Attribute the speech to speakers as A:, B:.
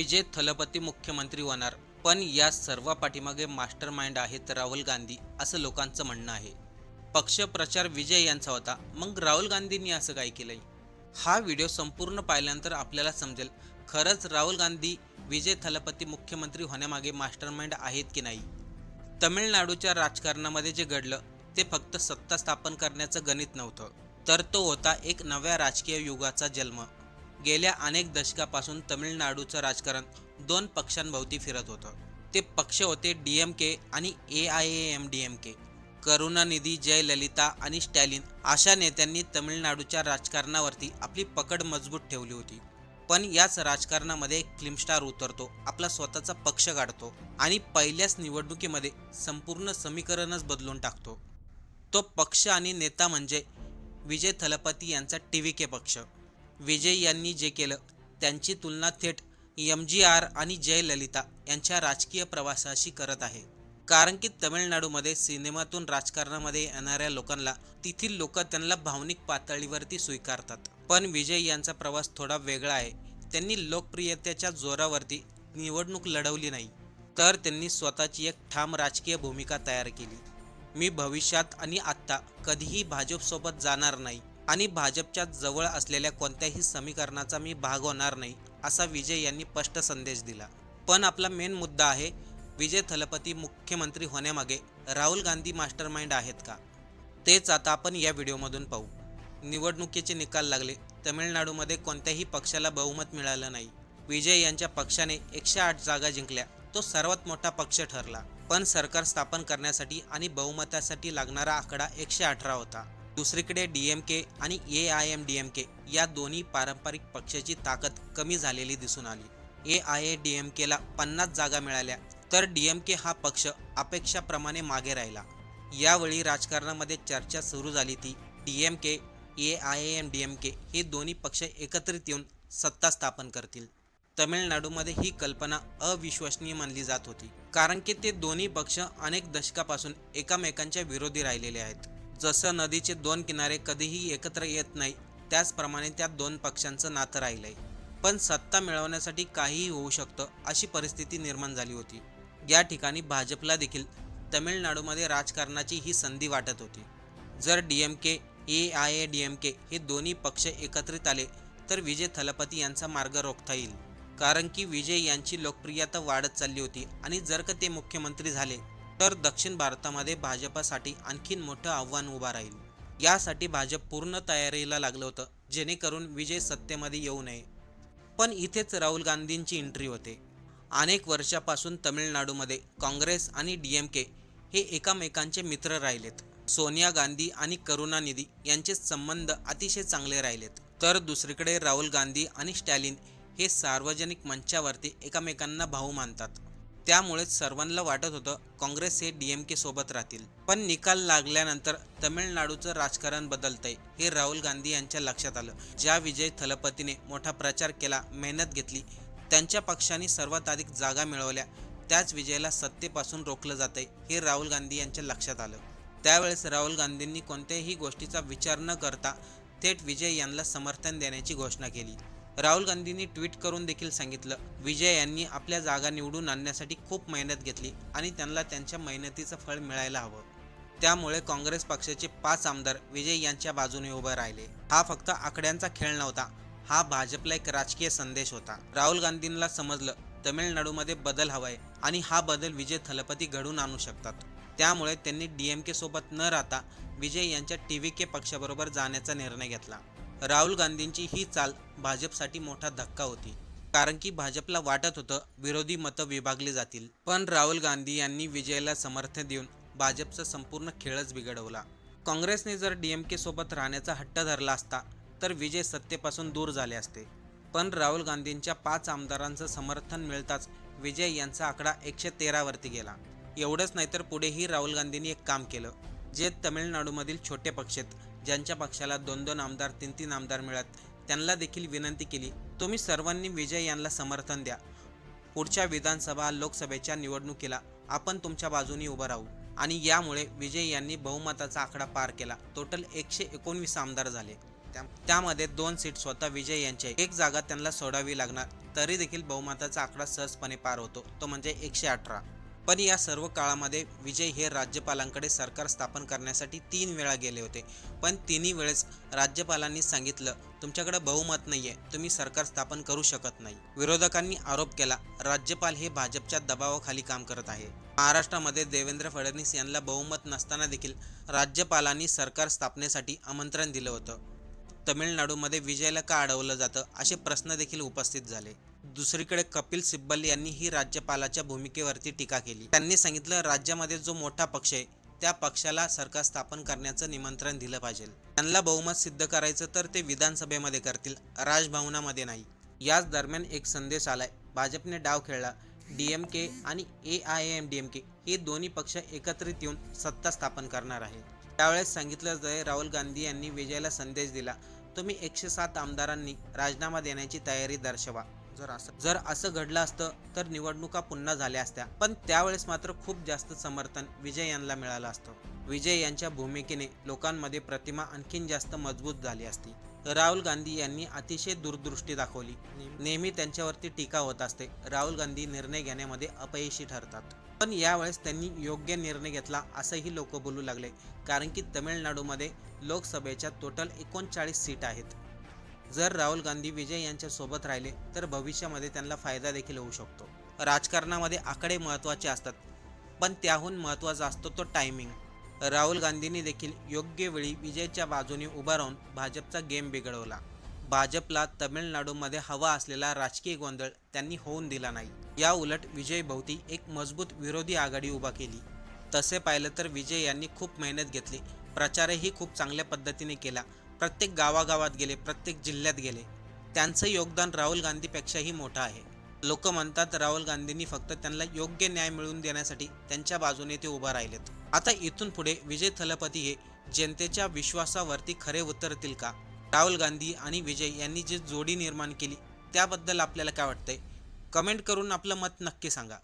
A: विजय थलपती मुख्यमंत्री होणार, पण या सर्व पाठीमागे मास्टर माइंड आहेत राहुल गांधी, असं लोकांचं म्हणणं आहे. पक्ष प्रचार विजय यांचा होता, मग राहुल गांधींनी असं काय केलंय? हा व्हिडिओ संपूर्ण पाहिल्यानंतर आपल्याला समजेल, खरंच राहुल गांधी विजय थलपती मुख्यमंत्री होण्यामागे मास्टर माइंड आहेत की नाही. तमिळनाडूच्या राजकारणामध्ये जे घडलं ते फक्त सत्ता स्थापन करण्याचं गणित नव्हतं, तर तो होता एक नव्या राजकीय युगाचा जन्म. गेल्या अनेक दशकापासून तमिळनाडूचं राजकारण दोन पक्षांभोवती फिरत होतं. ते पक्ष होते DMK आणि AIAMDMK. करुणानिधी, जयललिता आणि स्टॅलिन अशा नेत्यांनी तमिळनाडूच्या राजकारणावरती आपली पकड मजबूत ठेवली होती. पण याच राजकारणामध्ये एक फिल्म स्टार उतरतो, आपला स्वतःचा पक्ष काढतो आणि पहिल्याच निवडणुकीमध्ये संपूर्ण समीकरणच बदलून टाकतो. तो पक्ष आणि नेता म्हणजे विजय थलपती यांचा TVK पक्ष. विजय यांनी जे केलं त्यांची तुलना थेट MGR आणि जयललिता यांच्या राजकीय प्रवासाशी करत आहे. कारण की तमिळनाडूमध्ये सिनेमातून राजकारणामध्ये येणाऱ्या लोकांना तेथील लोक त्यांना भावनिक पातळीवरती स्वीकारतात. पण विजय यांचा प्रवास थोडा वेगळा आहे. त्यांनी लोकप्रियतेच्या जोरावरती निवडणूक लढवली नाही, तर त्यांनी स्वतःची एक ठाम राजकीय भूमिका तयार केली. मी भविष्यात आणि आत्ता कधीही भाजपसोबत जाणार नाही आणि भाजपच्या जवळ असलेल्या कोणत्याही समीकरणाचा मी भाग होणार नाही, असा विजय यांनी स्पष्ट संदेश दिला. पण आपला मेन मुद्दा आहे, विजय थलपती मुख्यमंत्री होण्यामागे राहुल गांधी मास्टरमाइंड आहेत का? तेच आता आपण या व्हिडिओमधून पाहू. निवडणुकीचे निकाल लागले. तमिळनाडूमध्ये कोणत्याही पक्षाला बहुमत मिळालं नाही. विजय यांच्या पक्षाने 108 जागा जिंकल्या. तो सर्वात मोठा पक्ष ठरला. पण सरकार स्थापन करण्यासाठी आणि बहुमतासाठी लागणारा आकडा 118 होता. दुसरीकडे DMK आणि AIAMDMK या दोन्ही पारंपरिक पक्षाची ताकद कमी झालेली दिसून आली. AIADMKला 50 जागा मिळाल्या, तर DMK हा पक्ष अपेक्षाप्रमाणे मागे राहिला. यावेळी राजकारणामध्ये चर्चा सुरू झाली ती DMK, AIAMDMK हे दोन्ही पक्ष एकत्रित येऊन सत्ता स्थापन करतील. तमिळनाडूमध्ये ही कल्पना अविश्वसनीय मानली जात होती, कारण की ते दोन्ही पक्ष अनेक दशकापासून एकमेकांच्या विरोधी राहिलेले आहेत. जसं नदीचे दोन किनारे कधीही एकत्र येत नाही, त्याचप्रमाणे त्या दोन पक्षांचं नातं राहिलंय. पण सत्ता मिळवण्यासाठी काहीही होऊ शकतं, अशी परिस्थिती निर्माण झाली होती. या ठिकाणी भाजपला देखील तमिळनाडूमध्ये राजकारणाची ही संधी वाटत होती. जर DMK, AIADMK हे दोन्ही पक्ष एकत्रित आले तर विजय थलपती यांचा मार्ग रोखता येईल. कारण की विजय यांची लोकप्रियता वाढत चालली होती आणि जर का ते मुख्यमंत्री झाले तर दक्षिण भारतामध्ये भाजपासाठी आणखीन मोठं आव्हान उभा राहील. यासाठी भाजप पूर्ण तयारीला लागलं होतं, जेणेकरून विजय सत्तेमध्ये येऊ नये. पण इथेच राहुल गांधींची एंट्री होते. अनेक वर्षापासून तमिळनाडूमध्ये काँग्रेस आणि DMK हे एकमेकांचे मित्र राहिलेत. सोनिया गांधी आणि करुणानिधी यांचे संबंध अतिशय चांगले राहिलेत. तर दुसरीकडे राहुल गांधी आणि स्टॅलिन हे सार्वजनिक मंचावरती एकमेकांना भाऊ मानतात. त्यामुळे सर्वांना वाटत होतं काँग्रेस हे DMK सोबत राहतील. पण निकाल लागल्यानंतर तमिळनाडूचं राजकारण बदलतंय हे राहुल गांधी यांच्या लक्षात आलं. ज्या विजय थलपतीने मोठा प्रचार केला, मेहनत घेतली, त्यांच्या पक्षाने सर्वात अधिक जागा मिळवल्या, त्याच विजयाला सत्तेपासून रोखलं जातंय हे राहुल गांधी यांच्या लक्षात आलं. त्यावेळेस राहुल गांधींनी कोणत्याही गोष्टीचा विचार न करता थेट विजय यांना समर्थन देण्याची घोषणा केली. राहुल गांधींनी ट्विट करून देखील सांगितलं, विजय यांनी आपल्या जागा निवडून आणण्यासाठी खूप मेहनत घेतली आणि त्यांना त्यांच्या मेहनतीचं फळ मिळायला हवं. त्यामुळे काँग्रेस पक्षाचे 5 आमदार विजय यांच्या बाजूने उभे राहिले. हा फक्त आकड्यांचा खेळ नव्हता, हा भाजपला एक राजकीय संदेश होता. राहुल गांधींना समजलं तमिळनाडूमध्ये बदल हवाय आणि हा बदल विजय थलपती घडवून आणू शकतात. त्यामुळे त्यांनी DMK सोबत न राहता विजय यांच्या TVK पक्षाबरोबर जाण्याचा निर्णय घेतला. राहुल गांधींची ही चाल भाजपसाठी मोठा धक्का होती, कारण की भाजपला वाटत होतं विरोधी मतं विभागली जातील. पण राहुल गांधी यांनी विजयाला समर्थन देऊन भाजपचा संपूर्ण खेळच बिघडवला. काँग्रेसने जर DMK सोबत राहण्याचा हट्ट धरला असता तर विजय सत्तेपासून दूर झाले असते. पण राहुल गांधींच्या 5 आमदारांचं समर्थन मिळताच विजय यांचा आकडा 113 वरती गेला. एवढंच नाही तर पुढेही राहुल गांधींनी एक काम केलं, जे तमिळनाडूमधील छोटे पक्ष आहेत, ज्यांच्या पक्षाला 2-2 आमदार 3-3 आमदार मिळत, त्यांना देखील विनंती केली, तुम्ही सर्वांनी विजय यांना समर्थन द्या. पुढच्या विधानसभा लोकसभेच्या निवडणुकीला आपण तुमच्या बाजूने उभं राहू. आणि यामुळे विजय यांनी बहुमताचा आकडा पार केला. टोटल 119 आमदार झाले. त्यामध्ये 2 सीट स्वतः विजय यांची आहे. एक जागा त्यांना सोडावी लागणार, तरी देखील बहुमताचा आकडा सहजपणे पार होतो, तो म्हणजे 118. पण या सर्व काळामध्ये विजय हे राज्यपालांकडे सरकार स्थापन करण्यासाठी 3 वेळा गेले होते. पण तिन्ही वेळेस राज्यपालांनी सांगितलं, तुमच्याकडे बहुमत नाहीये, तुम्ही सरकार स्थापन करू शकत नाही. विरोधकांनी आरोप केला, राज्यपाल हे भाजपच्या दबावाखाली काम करत आहे. महाराष्ट्रामध्ये देवेंद्र फडणवीस यांना बहुमत नसताना देखील राज्यपालांनी सरकार स्थापनेसाठी आमंत्रण दिलं होतं. तमिळनाडूमध्ये विजयला का अडवलं जातं असे प्रश्न देखील उपस्थित झाले. दुसरीकडे कपिल सिब्बल यांनी ही राज्यपालाच्या भूमिकेवरती टीका केली. त्यांनी सांगितलं, राज्यामध्ये जो मोठा पक्ष आहे त्या पक्षाला सरकार स्थापन करण्याचं निमंत्रण दिलं पाहिजे. त्यांना बहुमत सिद्ध करायचं तर ते विधानसभेमध्ये करतील, राजभवनामध्ये नाही. याच दरम्यान एक संदेश आलाय, भाजपने डाव खेळला. DMK आणि AIAMDMK हे दोन्ही पक्ष एकत्रित येऊन सत्ता स्थापन करणार आहे. त्यावेळेस सांगितलं जाई, राहुल गांधी यांनी विजयला संदेश दिला, तुम्ही 107 आमदारांनी राजीनामा देण्याची तयारी दर्शवा. जर असं घडलं असतं तर निवडणुका पुन्हा झाल्या असत्या, पण त्यावेळेस मात्र खूप जास्त समर्थन विजय यांना मिळालं असतं. विजय यांच्या भूमिकेने लोकांमध्ये प्रतिमा आणखीन जास्त मजबूत झाली असती. राहुल गांधी यांनी अतिशय दूरदृष्टी दाखवली. नेहमी त्यांच्यावरती टीका होत असते. राहुल गांधी निर्णय घेण्यामध्ये अपयशी ठरतात, पण यावेळेस त्यांनी योग्य निर्णय घेतला असंही लोक बोलू लागले. कारण की तमिळनाडूमध्ये लोकसभेच्या टोटल 39 सीट आहेत. जर राहुल गांधी विजय यांच्या सोबत राहिले तर भविष्यामध्ये त्यांना फायदा देखील होऊ शकतो. राजकारणामध्ये आकडे महत्त्वाचे असतात, पण त्याहून महत्त्वाचा असतो तो टायमिंग. राहुल गांधींनी देखील योग्य वेळी विजयच्या बाजूने उभा राहून भाजपचा गेम बिघडवला. भाजपला तमिळनाडूमध्ये हवा असलेला राजकीय गोंधळ त्यांनी होऊन दिला नाही. या उलट विजयभोवती एक मजबूत विरोधी आघाडी उभा केली. तसे पाहिलं तर विजय यांनी खूप मेहनत घेतली, प्रचारही खूप चांगल्या पद्धतीने केला. प्रत्येक गावागावात गेले, प्रत्येक जिल्ह्यात गेले. त्यांचं योगदान राहुल गांधीपेक्षाही मोठं आहे. लोक म्हणतात राहुल गांधींनी फक्त त्यांना योग्य न्याय मिळवून देण्यासाठी त्यांच्या बाजूने ते उभा राहिलेत. आता इथून पुढे विजय थलपती हे जनतेच्या विश्वासावरती खरे उतरतील का? राहुल गांधी आणि विजय यांनी जी जोडी निर्माण केली त्याबद्दल आपल्याला काय वाटतंय? कमेंट करून आपलं मत नक्की सांगा.